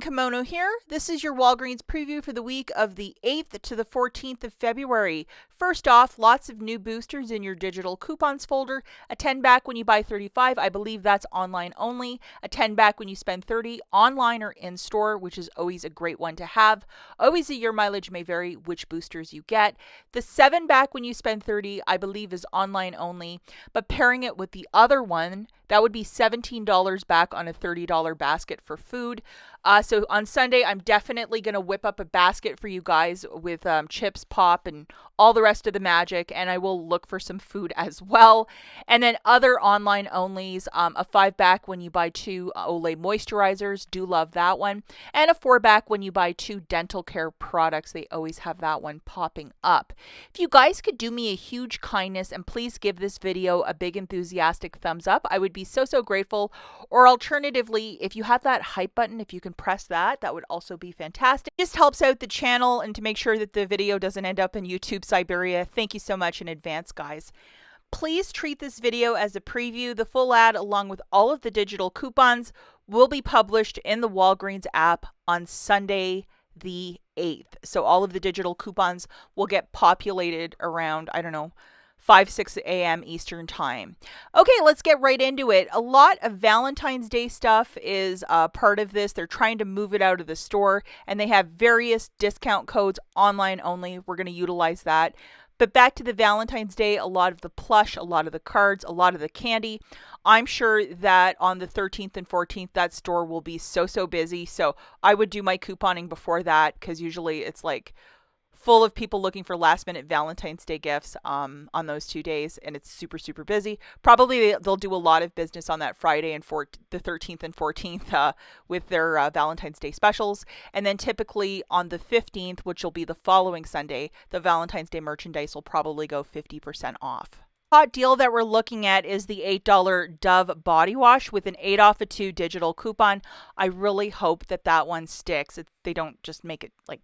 Kimono here. This is your Walgreens preview for the week of the 8th to the 14th of February. First off, lots of new boosters in your digital coupons folder. A 10 back when you buy 35. I believe that's online only. A 10 back when you spend 30 online or in store, which is always a great one to have. Always your mileage may vary which boosters you get. The 7 back when you spend 30, I believe is online only, but pairing it with the other one, that would be $17 back on a $30 basket for food. So on Sunday, I'm definitely going to whip up a basket for you guys with chips, pop, and all the rest of the magic. And I will look for some food as well. And then other online onlys, a 5 back when you buy 2 Olay moisturizers. Do love that one. And a 4 back when you buy 2 dental care products. They always have that one popping up. If you guys could do me a huge kindness and please give this video a big enthusiastic thumbs up, I would be so grateful. Or alternatively, if you have that hype button, if you can press that, that would also be fantastic. It just helps out the channel and to make sure that the video doesn't end up in YouTube Siberia. Thank you so much in advance, guys. Please treat this video as a preview. The full ad, along with all of the digital coupons, will be published in the Walgreens app on Sunday the 8th. So all of the digital coupons will get populated around, I don't know, 6 a.m. Eastern time. Okay, let's get right into it. A lot of Valentine's Day stuff is part of this. They're trying to move it out of the store, and they have various discount codes online only. We're going to utilize that. But back to the Valentine's Day, a lot of the plush, a lot of the cards, a lot of the candy. I'm sure that on the 13th and 14th, that store will be so busy. So I would do my couponing before that, because usually it's like full of people looking for last minute Valentine's Day gifts on those 2 days, and it's super busy. Probably they'll do a lot of business on that Friday and the 13th and 14th with their Valentine's Day specials. And then typically on the 15th, which will be the following Sunday, the Valentine's Day merchandise will probably go 50% off. Hot deal that we're looking at is the $8 Dove body wash with an 8 off of 2 digital coupon. I really hope that one sticks. They don't just make it like,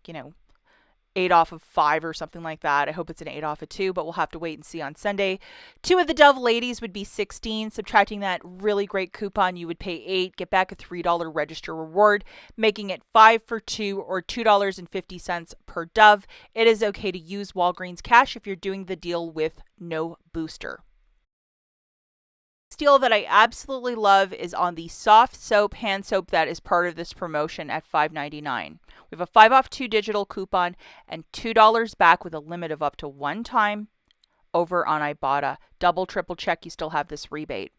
8 off of 5 or something like that. I hope it's an 8 off of 2, but we'll have to wait and see on Sunday. 2 of the Dove ladies would be 16. Subtracting that really great coupon, you would pay 8, get back a $3 register reward, making it 5 for 2 or $2.50 per Dove. It is okay to use Walgreens cash if you're doing the deal with no booster. Deal that I absolutely love is on the soft soap hand soap that is part of this promotion at $5.99. We have a 5 off 2 digital coupon and $2 back with a limit of up to 1 time over on IBOTTA. Double, triple check, you still have this rebate.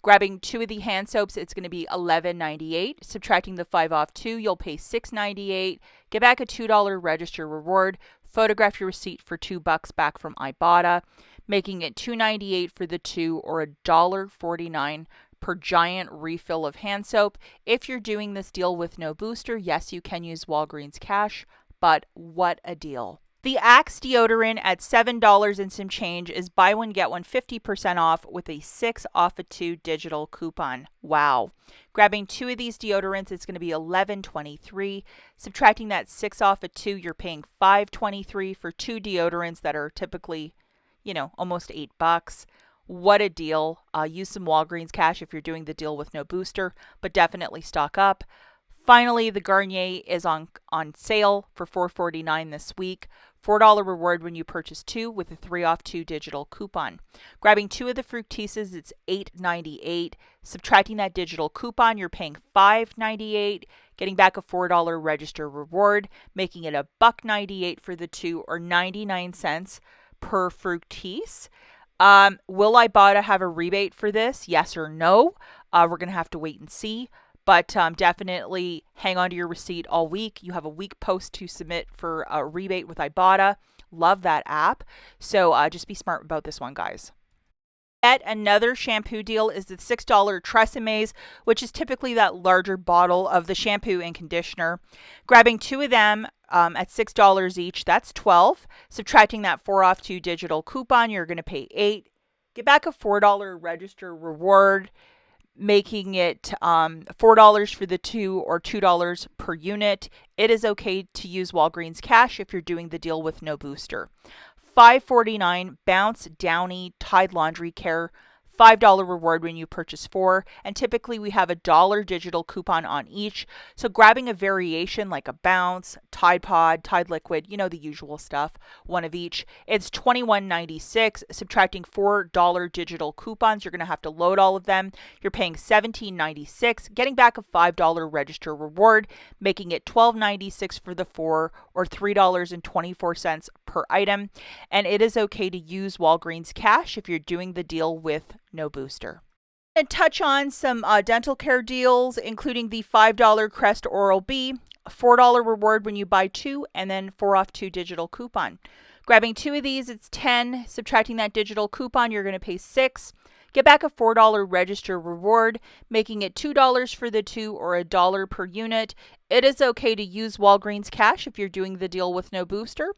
Grabbing 2 of the hand soaps, it's going to be $11.98. Subtracting the 5 off 2, you'll pay $6.98. Get back a $2 register reward. Photograph your receipt for $2 back from IBOTTA, making it $2.98 for the 2 or $1.49 per giant refill of hand soap. If you're doing this deal with no booster, yes, you can use Walgreens cash, but what a deal. The Axe deodorant at $7 and some change is buy one, get one 50% off with a 6 off of 2 digital coupon. Wow. Grabbing 2 of these deodorants, it's going to be $11.23. Subtracting that 6 off of 2, you're paying $5.23 for 2 deodorants that are typically, almost $8. What a deal. Use some Walgreens cash if you're doing the deal with no booster, but definitely stock up. Finally, the Garnier is on sale for $4.49 this week. $4 reward when you purchase 2 with a 3 off 2 digital coupon. Grabbing 2 of the Fructises, it's $8.98. Subtracting that digital coupon, you're paying $5.98. Getting back a $4 register reward, making it $1.98 for the 2 or 99 cents per Fructise. Will IBOTTA have a rebate for this? Yes or no? We're going to have to wait and see. But definitely hang on to your receipt all week. You have a week post to submit for a rebate with IBOTTA. Love that app. So just be smart about this one, guys. Yet another shampoo deal is the $6 Tresemmés, which is typically that larger bottle of the shampoo and conditioner. Grabbing 2 of them at $6 each, that's $12. Subtracting that 4 off 2 digital coupon, you're going to pay $8. Get back a $4 register reward, making it $4 for the 2 or $2 per unit. It is okay to use Walgreens cash if you're doing the deal with no booster. $5.49 Bounce Downy Tide Laundry Care $5 reward when you purchase 4, and typically we have a $1 digital coupon on each. So grabbing a variation like a Bounce, Tide Pod, Tide Liquid, you know, the usual stuff, one of each, it's $21.96. Subtracting $4 digital coupons, you're going to have to load all of them. You're paying $17.96, getting back a $5 register reward, making it $12.96 for the 4, or $3.24 per item. And it is okay to use Walgreens cash if you're doing the deal with no booster. And touch on some dental care deals, including the $5 Crest Oral-B, $4 reward when you buy 2, and then 4 off 2 digital coupon. Grabbing 2 of these, it's 10. Subtracting that digital coupon, you're going to pay 6. Get back a $4 register reward, making it $2 for the 2, or $1 per unit. It is okay to use Walgreens cash if you're doing the deal with no booster.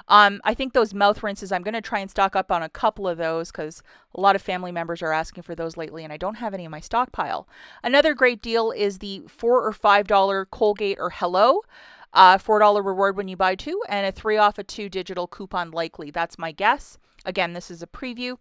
I think those mouth rinses, I'm going to try and stock up on a couple of those because a lot of family members are asking for those lately, and I don't have any in my stockpile. Another great deal is the $4 or $5 Colgate or Hello. $4 reward when you buy 2, and a 3 off a 2 digital coupon likely. That's my guess. Again, this is a preview.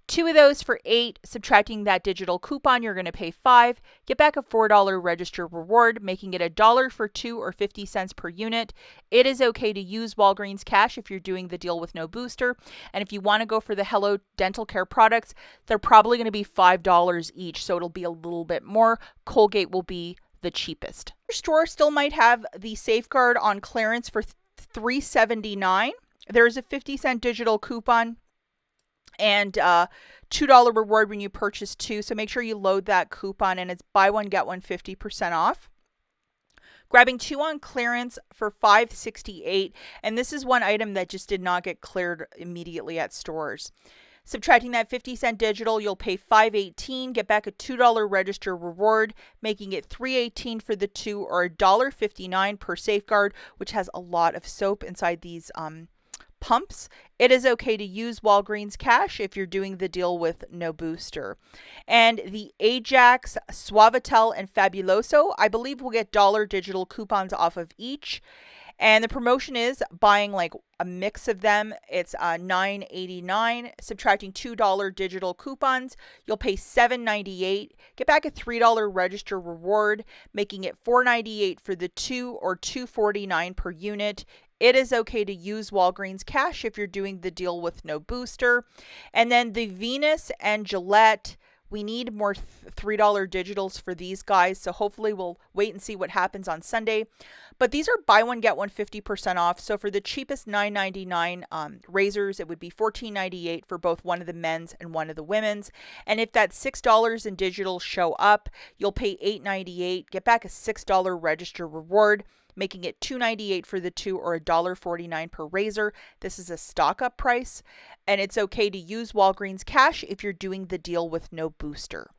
2 of those for 8. Subtracting that digital coupon, you're going to pay 5. Get back a $4 register reward, making it $1 for 2, or 50 cents per unit. It is okay to use Walgreens cash if you're doing the deal with no booster. And if you want to go for the Hello dental care products, they're probably going to be $5 each, so it'll be a little bit more. Colgate will be the cheapest. Your store still might have the Safeguard on clearance for $3.79. There's a 50-cent digital coupon and $2 reward when you purchase 2. So make sure you load that coupon, and it's buy one, get one 50% off. Grabbing 2 on clearance for $5.68. And this is one item that just did not get cleared immediately at stores. Subtracting that 50-cent digital, you'll pay $5.18, get back a $2 register reward, making it $3.18 for the 2, or $1.59 per Safeguard, which has a lot of soap inside these pumps. It is okay to use Walgreens cash if you're doing the deal with no booster. And the Ajax, Suavitel, and Fabuloso, I believe we'll get $1 digital coupons off of each. And the promotion is buying like a mix of them. It's $9.89. Subtracting $2 digital coupons, you'll pay $7.98. Get back a $3 register reward, making it $4.98 for the 2, or $2.49 per unit. It is okay to use Walgreens cash if you're doing the deal with no booster. And then the Venus and Gillette, we need more $3 digitals for these guys, so hopefully we'll wait and see what happens on Sunday. But these are buy one, get one 50% off. So for the cheapest $9.99 razors, it would be $14.98 for both one of the men's and one of the women's. And if that $6 in digital show up, you'll pay $8.98, get back a $6 register reward, making it $2.98 for the 2, or $1.49 per razor. This is a stock up price, and it's okay to use Walgreens cash if you're doing the deal with no booster.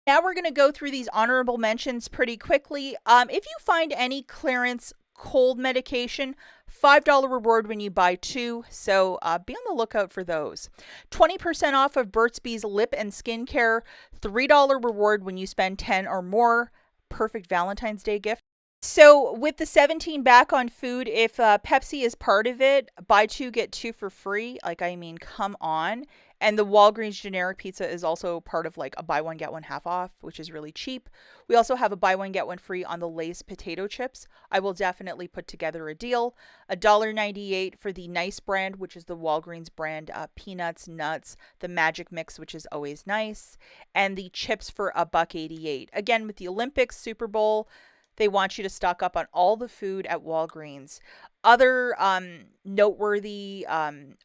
Now we're going to go through these honorable mentions pretty quickly. If you find any clearance cold medication, $5 reward when you buy 2, so be on the lookout for those. 20% off of Burt's Bees lip and skincare, $3 reward when you spend 10 or more. Perfect Valentine's Day gift. So with the 17 back on food, if Pepsi is part of it, buy 2, get 2 for free. Like, I mean, come on. And the Walgreens generic pizza is also part of like a buy one, get one half off, which is really cheap. We also have a buy one, get one free on the Lay's potato chips. I will definitely put together a deal. $1.98 for the Nice brand, which is the Walgreens brand, peanuts, nuts, the Magic Mix, which is always nice, and the chips for $1.88. Again, with the Olympics, Super Bowl, they want you to stock up on all the food at Walgreens. Other noteworthy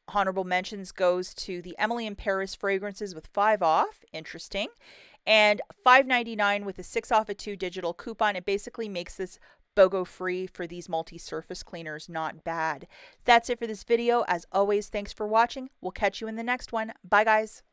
honorable mentions goes to the Emily in Paris fragrances with 5 off. Interesting. And $5.99 with a 6 off a 2 digital coupon. It basically makes this BOGO free for these multi-surface cleaners not bad. That's it for this video. As always, thanks for watching. We'll catch you in the next one. Bye, guys.